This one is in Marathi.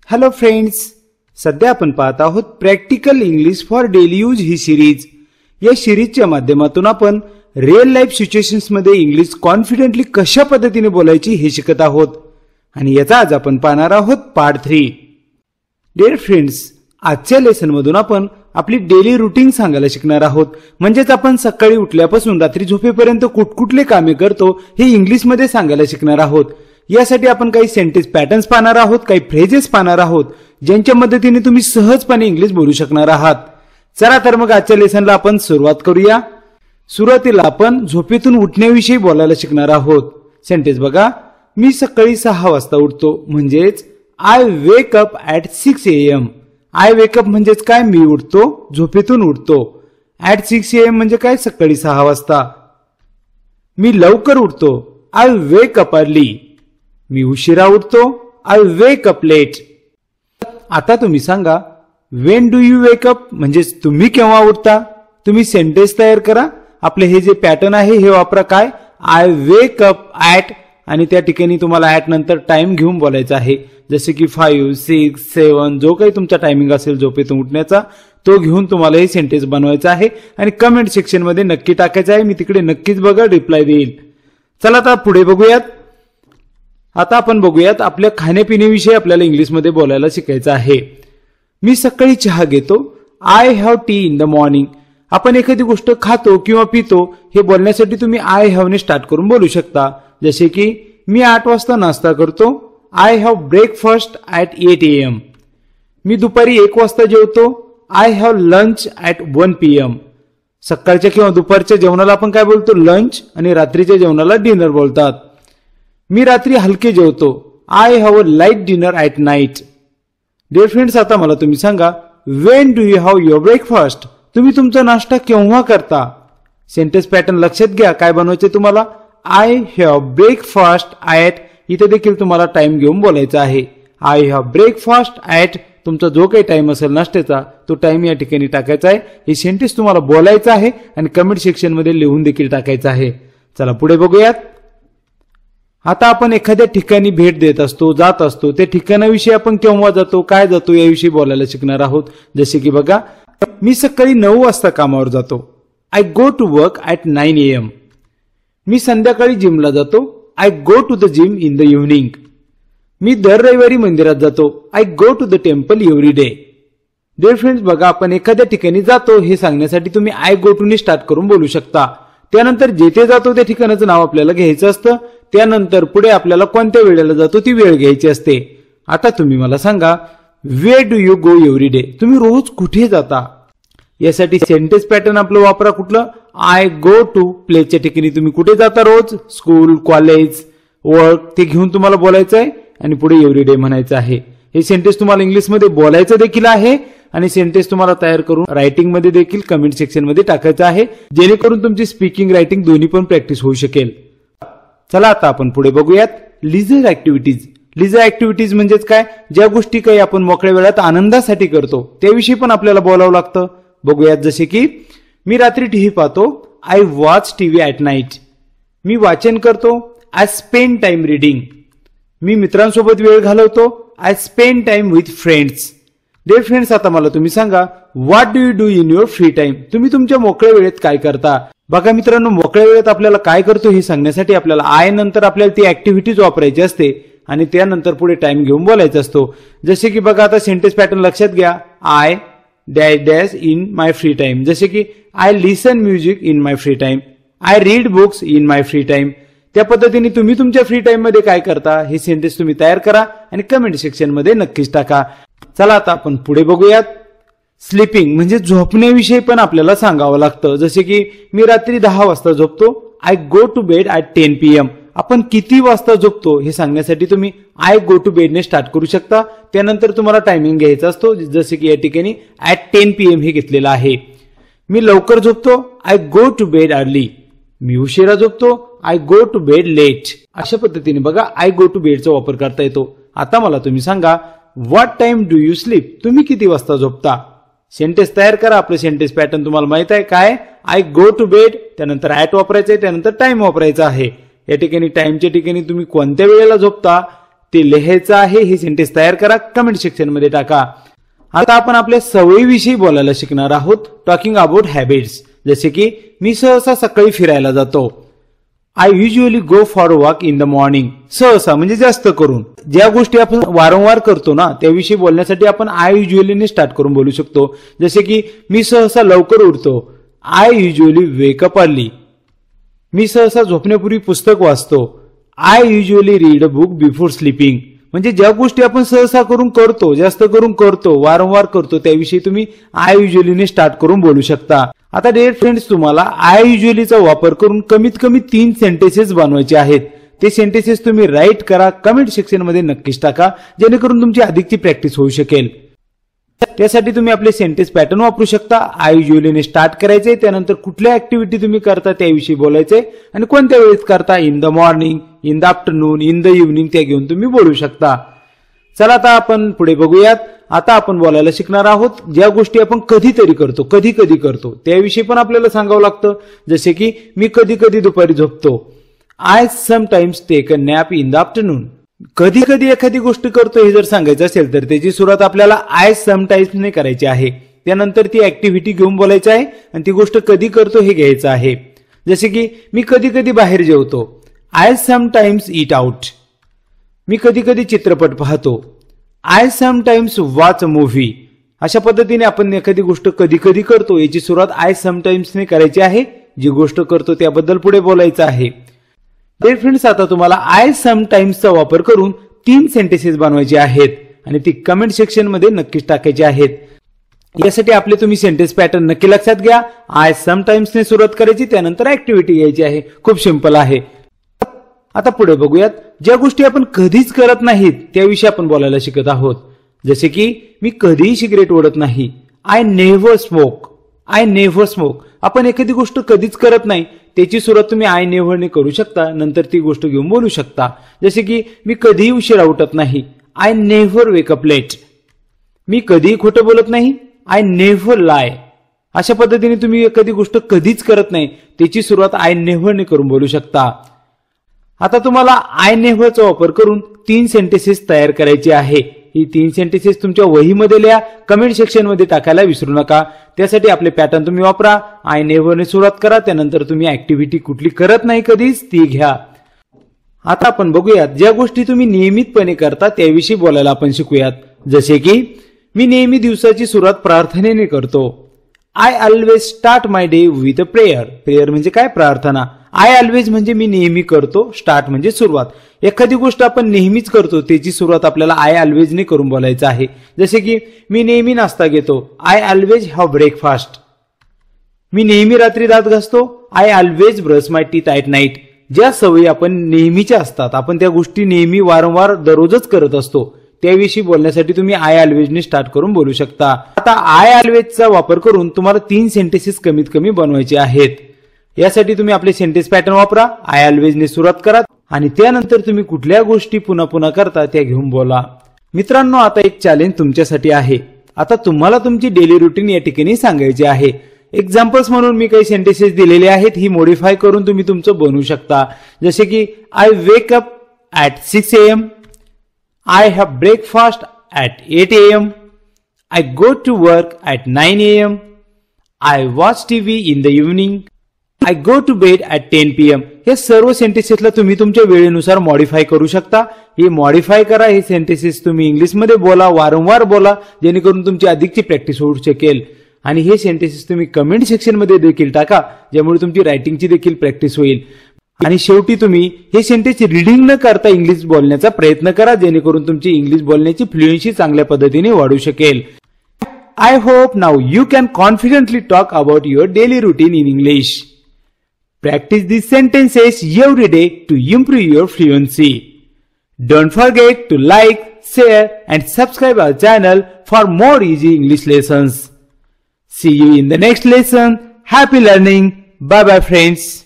हॅलो फ्रेंड्स, सध्या आपण पाहत आहोत practical English for daily use he series. या सिरीजच्या माध्यमातून आपण रिअल लाईफ सिच्युएशन्स मध्ये इंग्लिश कॉन्फिडेंटली कशा पद्धतीने बोलायची हे शिकत आहोत आणि याचा आज आपण पाहणार आहोत पार्ट 3। डिअर फ्रेंड्स, आजच्या लेसन मधून आपण आपली डेली रुटीन सांगायला शिकणार आहोत। म्हणजेच आपण सकाळी उठल्यापासून रात्री झोपेपर्यंत कुठकुठले कामे करतो हे इंग्लिश मध्ये सांगायला शिकणार आहोत। यासाठी आपण काही सेंटेन्स पॅटर्न्स पाहणार आहोत, काही फ्रेजेस पाहणार आहोत ज्यांच्या मदतीने तुम्ही सहजपणे इंग्लिश बोलू शकणार आहात। चला तर मग आजच्या लेसनला आपण सुरुवात करूया। सुरुवातीला आपण झोपेतून उठण्याविषयी बोलायला शिकणार आहोत। सेंटेन्स बघा, मी सकाळी 6 वाजता उठतो, म्हणजेच I wake up at 6 AM। I wake up म्हणजेच काय, मी उठतो, झोपेतून उठतो। ॲट 6 AM म्हणजे काय, सकाळी 6 वाजता। मी लवकर उठतो, आय वेक अप अर्ली। मी उशिरा उठतो, आय वेक अप लेट। आता तुम्ही सांगा, when do you wake up म्हणजेच तुम्ही केव्हा उठता। तुम्ही सेंटेन्स तयार करा, आपले हे जे पॅटर्न आहे हे वापरा। काय, आय वेक अप ॲट आणि त्या ठिकाणी तुम्हाला ॲट नंतर टाइम घेऊन बोलायचं आहे। जसे की 5, 6, 7 जो काही तुमचा टायमिंग असेल झोपेतून उठण्याचा तो घेऊन तुम्हाला हे सेंटेन्स बनवायचा आहे आणि कमेंट सेक्शन मध्ये नक्की टाकायचं आहे। मी तिकडे नक्कीच बघा, रिप्लाय देईल। चला आता पुढे बघूयात। आता आपण बघूयात आपल्या खाण्यापिण्याविषयी आपल्याला इंग्लिश मध्ये बोलायला शिकायचं आहे। मी सकाळी चहा घेतो, I have T in the morning. आपण एखादी गोष्ट खातो किंवा पितो हे बोलण्यासाठी तुम्ही आय हॅव ने स्टार्ट करून बोलू शकता। जसे की मी 8 वाजता नाश्ता करतो, I have breakfast at 8 AM। मी दुपारी 1 वाजता जेवतो, I have lunch at 1 PM। सकाळच्या किंवा दुपारच्या जेवणाला आपण काय बोलतो, लंच, आणि रात्रीच्या जेवणाला डिनर बोलतात। मी रात्री हलके जेवतो, I have a light dinner at night. Dear friends, आता मला तुम्ही सांगा, when do you have your breakfast. तुम्ही तुमचा नाश्ता केव्हा करता। सेंटेन्स पॅटर्न लक्षात घ्या, काय बनवायचे तुम्हाला, आय हॅव ब्रेकफास्ट ॲट, इथे देखील तुम्हाला टाइम घेऊन बोलायचा आहे। आय हॅव ब्रेकफास्ट ॲट, तुमचा जो काही टाइम असेल नाश्त्याचा तो टाइम या ठिकाणी टाकायचा आहे। हे सेंटेन्स तुम्हाला बोलायचं आहे आणि कमेंट सेक्शन मध्ये लिहून देखील टाकायचं आहे। चला पुढे बघूयात। आता आपण एखाद्या ठिकाणी भेट देत असतो, जात असतो, त्या ठिकाणाविषयी आपण केव्हा जातो, काय जातो याविषयी बोलायला शिकणार आहोत। जसे की बघा, मी सकाळी 9 वाजता कामावर जातो, I go to work at 9 AM। मी संध्याकाळी जिमला जातो, I go to the gym in the evening. मी दर रविवारी मंदिरात जातो, I go to the temple every day. Dear friends, बघा आपण एखाद्या ठिकाणी जातो हे सांगण्यासाठी तुम्ही आय गो टू ने स्टार्ट करून बोलू शकता। त्यानंतर जेथे जातो त्या ठिकाणाचं नाव आपल्याला घ्यायचं असतं। त्यानंतर पुढे आपल्याला कोणत्या वेळेला जातो ती वेळ घ्यायची असते। आता तुम्ही मला सांगा, where do you go every day. तुम्ही रोज कुठे जाता। यासाठी सेंटेन्स पॅटर्न आपलं वापरा, कुठलं, आय गो टू प्लेसच्या ठिकाणी तुम्ही कुठे जाता रोज, स्कूल, कॉलेज, वर्क, ते घेऊन तुम्हाला बोलायचं आहे आणि पुढे एव्हरी डे म्हणायचं आहे। हे सेंटेन्स तुम्हाला इंग्लिश मध्ये बोलायचं देखील आहे आणि सेंटेन्स तुम्हाला तयार करून रायटिंग मध्ये देखील कमेंट सेक्शन मध्ये टाकायचं आहे, जेणेकरून तुमची स्पीकिंग रायटिंग दोन्ही पण प्रॅक्टिस होऊ शकेल। चला आता आपण पुढे बघूयात लिजर ऍक्टिव्हिटीज। लिजर ऍक्टिव्हिटीज म्हणजेच काय, ज्या गोष्टी काही आपण मोकळ्या वेळात आनंदासाठी करतो त्याविषयी पण आपल्याला बोलावं लागतं। बघूयात, जसे की मी रात्री टीव्ही पाहतो, I watch TV at night. मी वाचन करतो, आय स्पेंड टाइम रीडिंग। मी मित्रांसोबत वेळ घालवतो, I spend time with friends. Dear friends, आता मला तुम्ही सांगा, what do you do in your free time. तुम्ही तुमच्या मोकळ्या वेळेत काय करता। बघा मित्रांनो, मोकळ्या वेळेत आपल्याला काय करतो हे सांगण्यासाठी आपल्याला आय नंतर आपल्याला ती ऍक्टिव्हिटीज वापरायची असते आणि त्यानंतर पुढे टाइम घेऊन बोलायचा असतो। जसे की बघा, आता सेंटेन्स पॅटर्न लक्षात घ्या, I dash dash in my free time. जसे की I listen music in my free time, I read books in my free time. त्या पद्धतीने तुम्ही तुमच्या फ्री टाइम मध्ये काय करता हे सेंटेन्स तुम्ही तयार करा आणि कमेंट सेक्शन मध्ये नक्कीच टाका। चला आता आपण पुढे बघूयात। स्लीपिंग म्हणजे झोपण्याविषयी पण आपल्याला सांगावं लागतं। जसे की मी रात्री 10 वाजता झोपतो, I go to bed at 10 PM। आपण किती वाजता झोपतो हे सांगण्यासाठी तुम्ही आय गो टू बेड ने स्टार्ट करू शकता। त्यानंतर तुम्हाला टायमिंग घ्यायचा असतो, जसे की या ठिकाणी ॲट 10 PM हे घेतलेलं आहे। मी लवकर झोपतो, I go to bed early. मी उशिरा झोपतो, I go to bed late. अशा पद्धतीने बघा आय गो टू बेडचा वापर करता येतो। आता मला तुम्ही सांगा, what time do you sleep. तुम्ही किती वाजता झोपता। सेंटेन्स तयार करा। आपलं सेंटेन्स पॅटर्न तुम्हाला माहित आहे काय, आय गो टू बेड, त्यानंतर ॲट वापरायचं आहे, त्यानंतर टाइम वापरायचा आहे। या ठिकाणी टाइमच्या ठिकाणी तुम्ही कोणत्या वेळेला झोपता ते लिहायचं आहे. हे सेंटेन्स तयार करा, कमेंट सेक्शन मध्ये टाका. आता आपण आपल्या सवयीविषयी बोलायला शिकणार आहोत. Talking about habits. जसे की मी सहसा सकाळी फिरायला जातो. I usually go for walk in the morning. सहसा म्हणजे जास्त करून. ज्या गोष्टी आपण वारंवार करतो ना त्याविषयी बोलण्यासाठी आपण आय युजली ने स्टार्ट करून बोलू शकतो. जसे की मी सहसा लवकर उठतो. I usually wake up early. मी सहसा झोपण्यापूर्वी पुस्तक वाचतो. I usually read a book before sleeping. म्हणजे ज्या गोष्टी आपण सहसा करून करतो, जास्त करून करतो, वारंवार करतो त्याविषयी तुम्ही आय युजली ने स्टार्ट करून बोलू शकता. आता डिअर फ्रेंड्स, तुम्हाला आय युजलीचा वापर करून कमीत कमी 3 सेंटेन्सेस बनवायचे आहेत. ते सेंटेन्सेस तुम्ही राईट करा, कमेंट सेक्शन मध्ये नक्कीच टाका, जेणेकरून तुमची अधिकची प्रॅक्टिस होऊ शकेल. त्यासाठी तुम्ही आपले सेंटेन्स पॅटर्न वापरू शकता. आय युजलीने स्टार्ट करायचे, त्यानंतर कुठल्या ऍक्टिव्हिटी तुम्ही करता त्याविषयी बोलायचे आणि कोणत्या वेळेत करता, in the morning, in the afternoon, in the evening, त्या घेऊन तुम्ही बोलू शकता. चला आता आपण पुढे बघूयात. आता आपण बोलायला शिकणार आहोत ज्या गोष्टी आपण कधीतरी करतो, कधी कधी करतो त्याविषयी पण आपल्याला सांगावं लागतं. जसे की मी कधी कधी दुपारी झोपतो. I sometimes take a nap in the afternoon. कधी कधी एखादी गोष्ट करतो हे जर सांगायचं असेल तर त्याची सुरुवात आपल्याला आय समटाइम्स ने करायची आहे. त्यानंतर ती ऍक्टिव्हिटी घेऊन बोलायची आहे आणि ती गोष्ट कधी करतो हे घ्यायचं आहे. जसे की मी कधी कधी बाहेर जेवतो. I sometimes eat out. मी कधी कधी चित्रपट पाहतो. I sometimes watch a movie. अशा पद्धतीने आपण एखादी गोष्ट कधी कधी करतो याची सुरुवात आय समटाइम्स ने करायची आहे. जी गोष्ट करतो त्याबद्दल पुढे बोलायचं आहे. डिअर फ्रेंड्स, आता तुम्हाला आय समटाइम्सचा वापर करून 3 सेंटेन्सेस बनवायचे आहेत आणि ती कमेंट सेक्शन मध्ये नक्कीच टाकायचे आहेत. यासाठी आपले तुम्ही सेंटेन्स पॅटर्न नक्की लक्षात घ्या. आय समटाइम्स ने सुरुवात करायची, त्यानंतर ऍक्टिव्हिटी घ्यायची आहे. खूप सिंपल आहे. आता पुढे बघूयात. ज्या गोष्टी आपण कधीच करत नाहीत त्याविषयी आपण बोलायला शिकत आहोत. जसे की मी कधीही सिगरेट ओढत नाही. I never smoke. I never smoke. आपण एखादी गोष्ट कधीच करत नाही त्याची सुरुवात तुम्ही आय नेव्हर ने करू शकता, नंतर ती गोष्ट घेऊन बोलू शकता. जसे की मी कधीही उशिरा उठत नाही. I never wake up late. मी कधीही खोटं बोलत नाही. I never lie. अशा पद्धतीने तुम्ही एखादी गोष्ट कधीच करत नाही त्याची सुरुवात आय नेव्हर ने करून बोलू शकता. आता तुम्हाला आय नेव्हरचा वापर करून 3 सेंटेन्सेस तयार करायचे आहे. ही 3 सेंटेन्सेस तुमच्या वहीमध्ये लिहा, कमेंट सेक्शन मध्ये टाकायला विसरू नका. त्यासाठी आपले पॅटर्न तुम्ही वापरा. आय नेव्हर ने सुरुवात करा, त्यानंतर तुम्ही ऍक्टिव्हिटी कुठली करत नाही कधीच ती घ्या. आता आपण बघूयात ज्या गोष्टी तुम्ही नियमितपणे करता त्याविषयी बोलायला आपण शिकूयात. जसे की मी नेहमी दिवसाची सुरुवात प्रार्थनेने करतो. I always start my day with a prayer. Prayer म्हणजे काय? प्रार्थना. आय ऑलवेज म्हणजे मी नेहमी करतो, स्टार्ट म्हणजे सुरुवात. एखादी गोष्ट आपण नेहमीच करतो त्याची सुरुवात आपल्याला आय ऑलवेज ने करून बोलायचं आहे. जसे की मी नेहमी नाश्ता घेतो. I always have breakfast. मी नेहमी रात्री दात घासतो. I always brush my teeth at night. ज्या सवयी आपण नेहमीच्या असतात, आपण त्या गोष्टी नेहमी वारंवार दररोजच करत असतो, त्याविषयी बोलण्यासाठी तुम्ही आय ऑलवेज ने स्टार्ट करून बोलू शकता. आता आय ऑलवेजचा वापर करून तुम्हाला 3 सेंटेन्सेस कमीत कमी बनवायचे आहेत. यासाठी तुम्ही आपले सेंटेन्स पॅटर्न वापरा. आय ऑलवेज ने सुरुवात करा आणि त्यानंतर तुम्ही कुठल्या गोष्टी पुन्हा पुन्हा करता त्या घेऊन बोला. मित्रांनो, आता एक चॅलेंज तुमच्यासाठी आहे. आता तुम्हाला तुमची डेली रुटीन या ठिकाणी सांगायची आहे. एक्झाम्पल्स म्हणून मी काही सेंटेन्सेस दिलेले आहेत, ही मॉडिफाय करून तुम्ही तुमचं बनवू शकता. जसे की I wake up at 6 AM. I have breakfast at 8 AM. I go to work at 9 AM. I watch TV in the evening. I go to bed at 10 PM. हे सर्व सेंटेन्सेसला तुम्ही तुमच्या वेळेनुसार मॉडिफाय करू शकता. हे मॉडिफाय करा. हे सेंटेन्सेस तुम्ही इंग्लिशमध्ये बोला, वारंवार बोला, जेणेकरून तुमची अधिकची प्रॅक्टिस होऊ शकेल. आणि हे सेंटेन्सेस तुम्ही कमेंट सेक्शन मध्ये देखील टाका, ज्यामुळे तुमची रायटिंगची देखील प्रॅक्टिस होईल. आणि शेवटी तुम्ही हे सेंटेन्स रीडिंग न करता इंग्लिश बोलण्याचा प्रयत्न करा, जेणेकरून तुमची इंग्लिश बोलण्याची फ्लुएन्सी चांगल्या पद्धतीने वाढू शकेल. I hope now you can confidently talk about your daily routine in English. Practice these sentences every day to improve your fluency. Don't forget to like, share and subscribe our channel for more easy English lessons. See you in the next lesson. Happy learning. Bye bye friends.